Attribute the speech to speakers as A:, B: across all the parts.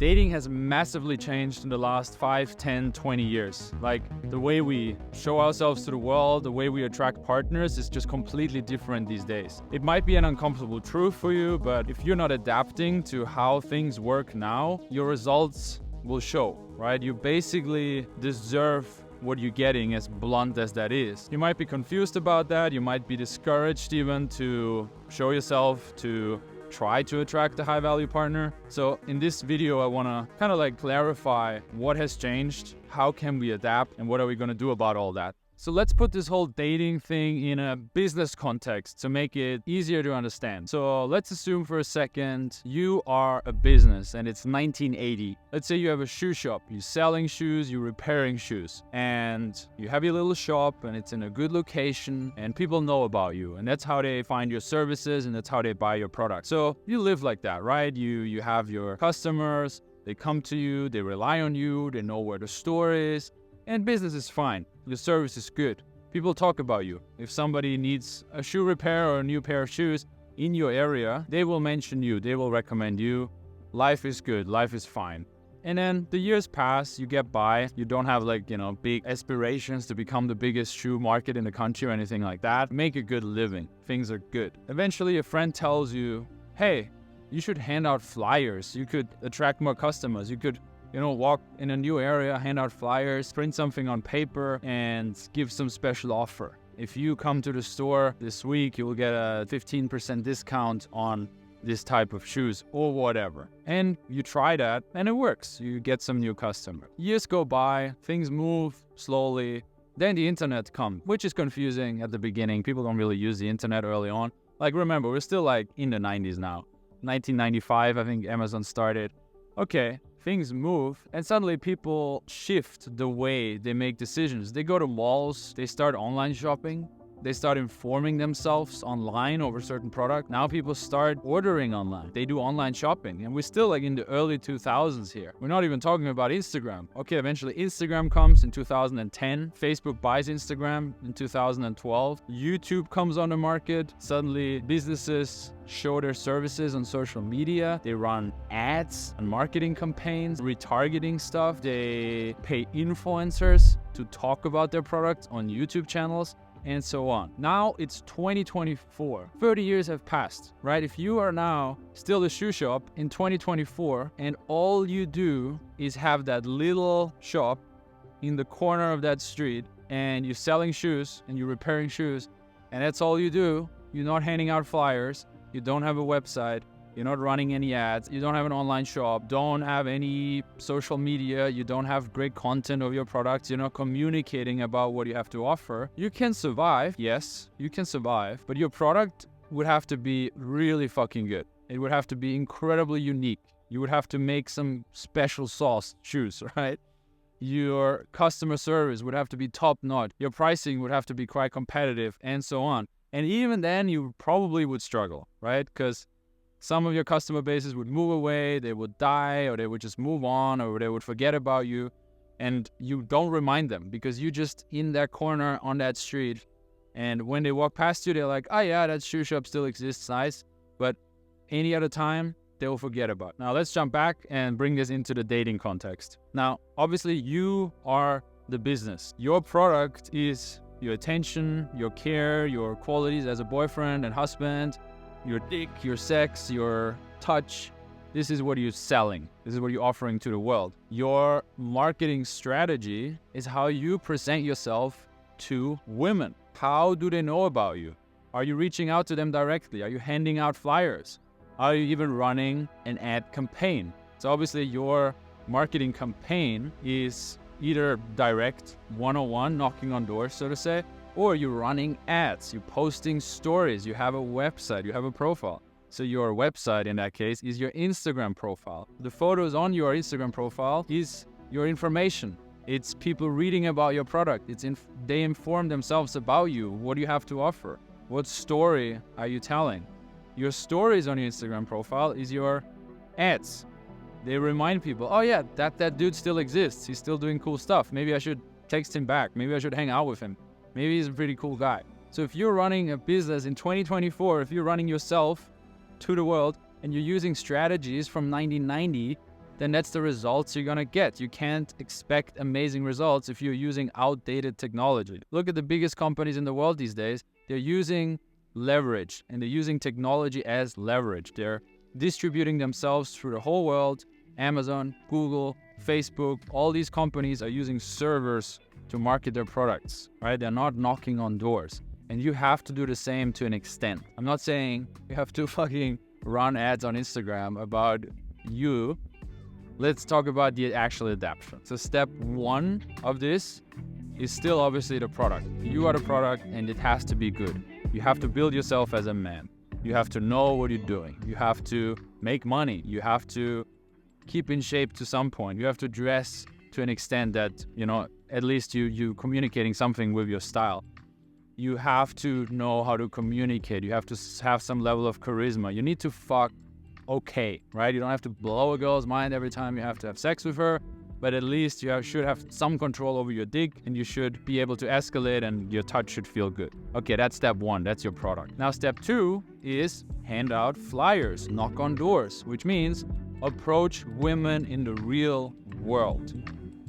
A: Dating has massively changed in the last 5, 10, 20 years. Like the way we show ourselves to the world, the way we attract partners is just completely different these days. It might be an uncomfortable truth for you, but if you're not adapting to how things work now, your results will show, right? You basically deserve what you're getting, as blunt as that is. You might be confused about that. You might be discouraged even to show yourself, to try to attract a high-value partner. So in this video, I want to kind of like clarify what has changed, how can we adapt, and what are we going to do about all that. So let's put this whole dating thing in a business context to make it easier to understand. So let's assume for a second you are a business and it's 1980. Let's say you have a shoe shop. You're selling shoes, you're repairing shoes, and you have your little shop and it's in a good location and people know about you, and that's how they find your services and that's how they buy your product. So you live like that, right? You have your customers, they come to you, they rely on you, they know where the store is, and business is fine. Your service is good. People talk about you. If somebody needs a shoe repair or a new pair of shoes in your area, they will mention you. They will recommend you. Life is good. Life is fine. And then the years pass, you get by. You don't have big aspirations to become the biggest shoe market in the country or anything like that. Make a good living. Things are good. Eventually, a friend tells you, hey, you should hand out flyers. You could attract more customers. You could walk in a new area, hand out flyers, print something on paper, and give some special offer. If you come to the store this week, you will get a 15% discount on this type of shoes or whatever. And you try that, and it works. You get some new customer. Years go by, things move slowly. Then the internet comes, which is confusing at the beginning. People don't really use the internet early on. Like, remember, we're still like in the 90s now. 1995, I think Amazon started. Okay. Things move, and suddenly people shift the way they make decisions. They go to malls, they start online shopping, they start informing themselves online over certain product. Now people start ordering online. They do online shopping, and we're still like in the early 2000s here. We're not even talking about Instagram. Okay, eventually Instagram comes in 2010. Facebook buys Instagram in 2012. YouTube comes on the market. Suddenly businesses show their services on social media. They run ads and marketing campaigns, retargeting stuff. They pay influencers to talk about their products on YouTube channels, and so on. Now it's 2024. 30 years have passed, right? If you are now still a shoe shop in 2024 and all you do is have that little shop in the corner of that street and you're selling shoes and you're repairing shoes and that's all you do, you're not handing out flyers, you don't have a website, you're not running any ads, you don't have an online shop, don't have any social media, you don't have great content of your products, you're not communicating about what you have to offer, you can survive. Yes, you can survive, but your product would have to be really fucking good. It would have to be incredibly unique. You would have to make some special sauce shoes, right? Your customer service would have to be top notch. Your pricing would have to be quite competitive, and so on. And even then, you probably would struggle, right? Because some of your customer bases would move away, they would die, or they would just move on, or they would forget about you, and you don't remind them because you're just in that corner on that street, and when they walk past you, they're like, oh yeah, that shoe shop still exists, nice, but any other time, they will forget about it. Now let's jump back and bring this into the dating context. Now, obviously, you are the business. Your product is your attention, your care, your qualities as a boyfriend and husband, your dick, your sex, your touch. This is what you're selling. This is what you're offering to the world. Your marketing strategy is how you present yourself to women. How do they know about you? Are you reaching out to them directly? Are you handing out flyers? Are you even running an ad campaign? So obviously your marketing campaign is either direct, one-on-one, knocking on doors, so to say, or you're running ads, you're posting stories, you have a website, you have a profile. So your website in that case is your Instagram profile. The photos on your Instagram profile is your information. It's people reading about your product. They inform themselves about you. What do you have to offer? What story are you telling? Your stories on your Instagram profile is your ads. They remind people, oh yeah, that dude still exists. He's still doing cool stuff. Maybe I should text him back. Maybe I should hang out with him. Maybe he's a pretty cool guy. So if you're running a business in 2024, if you're running yourself to the world and you're using strategies from 1990 then that's the results you're gonna get. You can't expect amazing results if you're using outdated technology. Look at the biggest companies in the world these days. They're using leverage, and they're using technology as leverage. They're distributing themselves through the whole world. Amazon, Google, Facebook, all these companies are using servers to market their products, right? They're not knocking on doors. And you have to do the same to an extent. I'm not saying you have to fucking run ads on Instagram about you. Let's talk about the actual adaptation. So step one of this is still obviously the product. You are the product and it has to be good. You have to build yourself as a man. You have to know what you're doing. You have to make money. You have to keep in shape to some point. You have to dress to an extent that, at least you communicating something with your style. You have to know how to communicate. You have to have some level of charisma. You need to fuck okay, right? You don't have to blow a girl's mind every time you have to have sex with her, but at least you should have some control over your dick, and you should be able to escalate, and your touch should feel good. Okay, that's step one. That's your product. Now, step two is hand out flyers, knock on doors, which means approach women in the real world.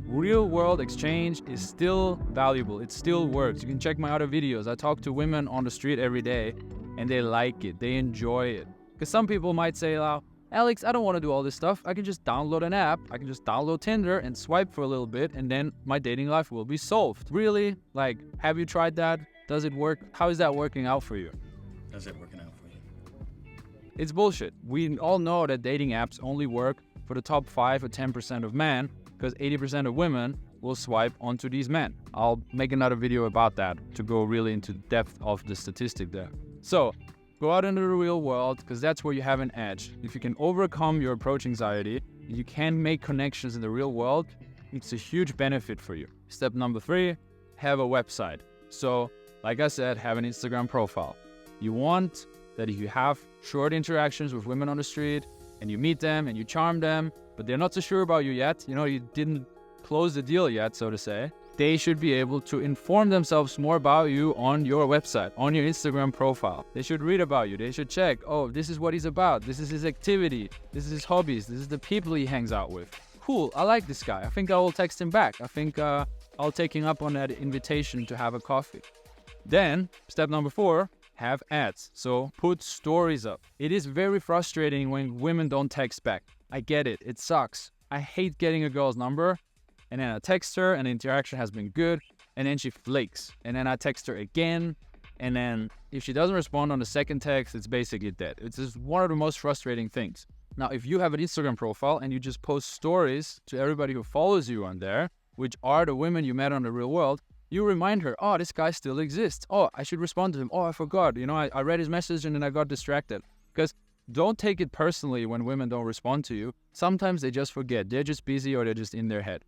A: Real world exchange is still valuable. It still works. You can check my other videos. I talk to women on the street every day, and they like it. They enjoy it. Because some people might say, Alex, I don't want to do all this stuff. I can just download an app. I can just download Tinder and swipe for a little bit, and then my dating life will be solved. Really? Have you tried that? Does it work? How is that working out for you?
B: How's it working out for you?
A: It's bullshit. We all know that dating apps only work for the top 5 or 10% of men, because 80% of women will swipe onto these men. I'll make another video about that to go really into depth of the statistic there. So go out into the real world, because that's where you have an edge. If you can overcome your approach anxiety, you can make connections in the real world, it's a huge benefit for you. Step number 3, have a website. So like I said, have an Instagram profile. You want that if you have short interactions with women on the street and you meet them and you charm them, but they're not so sure about you yet, you didn't close the deal yet, so to say, they should be able to inform themselves more about you on your website, on your Instagram profile. They should read about you. They should check, this is what he's about. This is his activity. This is his hobbies. This is the people he hangs out with. Cool, I like this guy. I think I will text him back. I think I'll take him up on that invitation to have a coffee. Then, step number 4, have ads. So put stories up. It is very frustrating when women don't text back. I get it. It sucks. I hate getting a girl's number, and then I text her, and the interaction has been good, and then she flakes. And then I text her again, and then if she doesn't respond on the second text, it's basically dead. It's just one of the most frustrating things. Now, if you have an Instagram profile and you just post stories to everybody who follows you on there, which are the women you met on the real world, you remind her, this guy still exists. I should respond to him. I forgot. I read his message and then I got distracted. Because don't take it personally when women don't respond to you. Sometimes they just forget. They're just busy or they're just in their head.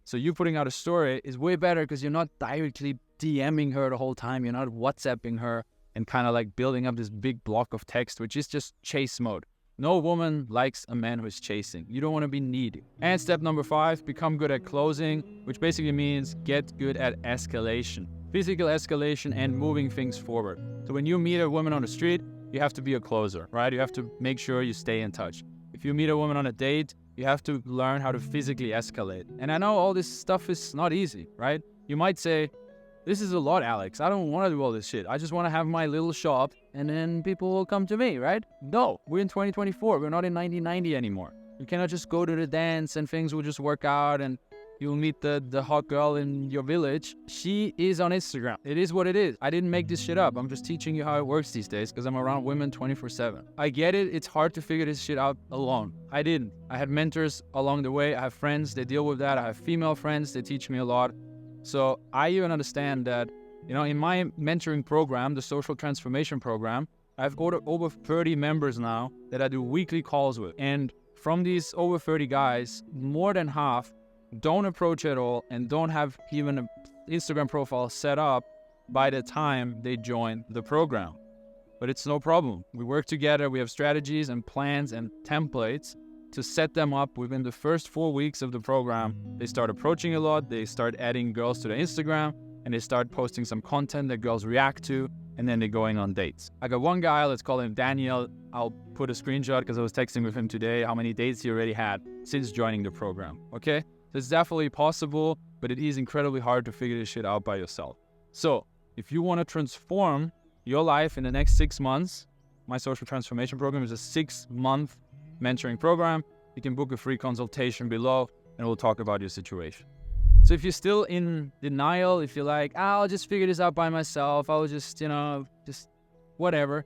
A: So you putting out a story is way better because you're not directly DMing her the whole time. You're not WhatsApping her and kind of building up this big block of text, which is just chase mode. No woman likes a man who's chasing. You don't want to be needy. And step number 5, become good at closing, which basically means get good at escalation. Physical escalation and moving things forward. So when you meet a woman on the street, you have to be a closer, right? You have to make sure you stay in touch. If you meet a woman on a date, you have to learn how to physically escalate. And I know all this stuff is not easy, right? You might say, this is a lot, Alex. I don't want to do all this shit. I just want to have my little shop and then people will come to me, right? No, we're in 2024. We're not in 1990 anymore. You cannot just go to the dance and things will just work out and you'll meet the hot girl in your village. She is on Instagram. It is what it is. I didn't make this shit up. I'm just teaching you how it works these days because I'm around women 24/7. I get it. It's hard to figure this shit out alone. I didn't. I had mentors along the way. I have friends. They deal with that. I have female friends. They teach me a lot. So I even understand that, in my mentoring program, the Social Transformation Program, I've got over 30 members now that I do weekly calls with. And from these over 30 guys, more than half don't approach at all and don't have even an Instagram profile set up by the time they join the program. But it's no problem. We work together. We have strategies and plans and templates to set them up within the first 4 weeks of the program. They start approaching a lot. They start adding girls to their Instagram and they start posting some content that girls react to. and then they're going on dates. I got one guy, let's call him Daniel. I'll put a screenshot because I was texting with him today how many dates he already had since joining the program, okay? So it's definitely possible, but it is incredibly hard to figure this shit out by yourself. So if you want to transform your life in the next 6 months, my social transformation program is a 6-month mentoring program. You can book a free consultation below and we'll talk about your situation. So if you're still in denial, if you're like, I'll just figure this out by myself, I'll just, just whatever.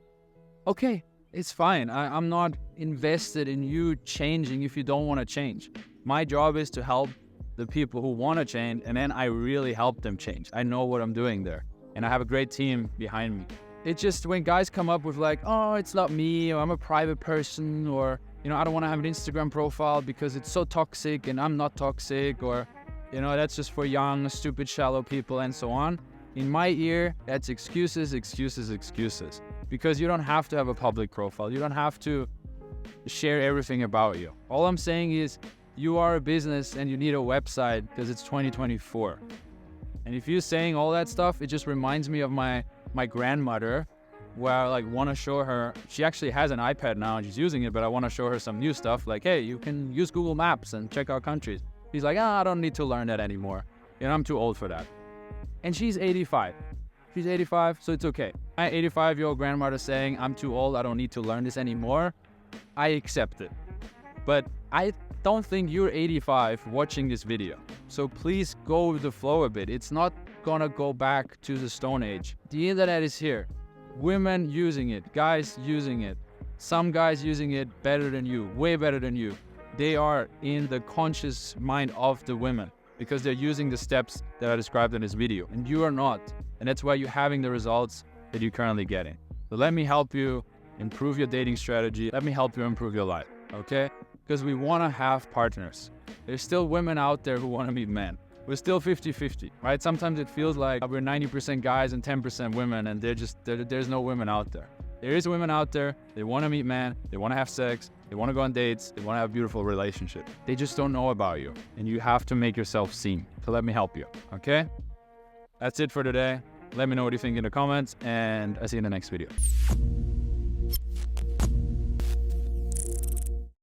A: Okay, it's fine. I'm not invested in you changing if you don't want to change. My job is to help the people who want to change, and then I really help them change. I know what I'm doing there, and I have a great team behind me. It's just when guys come up with like, oh, it's not me, or I'm a private person, or, I don't want to have an Instagram profile because it's so toxic and I'm not toxic, or, that's just for young, stupid, shallow people and so on. In my ear, that's excuses, excuses, excuses. Because you don't have to have a public profile. You don't have to share everything about you. All I'm saying is you are a business and you need a website because it's 2024. And if you're saying all that stuff, it just reminds me of my grandmother, where I want to show her. She actually has an iPad now and she's using it, but I want to show her some new stuff. Like, hey, you can use Google Maps and check out countries. She's like, I don't need to learn that anymore. I'm too old for that. And she's 85. She's 85, so it's okay. My 85-year-old grandmother saying, I'm too old, I don't need to learn this anymore, I accept it. But I don't think you're 85 watching this video. So please go with the flow a bit. It's not gonna go back to the Stone Age. The internet is here. Women using it, guys using it. Some guys using it better than you, way better than you. They are in the conscious mind of the women because they're using the steps that I described in this video, and you are not. And that's why you're having the results that you're currently getting. So let me help you improve your dating strategy. Let me help you improve your life, okay? Because we want to have partners. There's still women out there who want to meet men. We're still 50-50, right? Sometimes it feels like we're 90% guys and 10% women, and there's no women out there. There is women out there. They want to meet men. They want to have sex. They want to go on dates. They want to have a beautiful relationship. They just don't know about you, and you have to make yourself seen. So let me help you, okay? That's it for today. Let me know what you think in the comments, and I'll see you in the next video.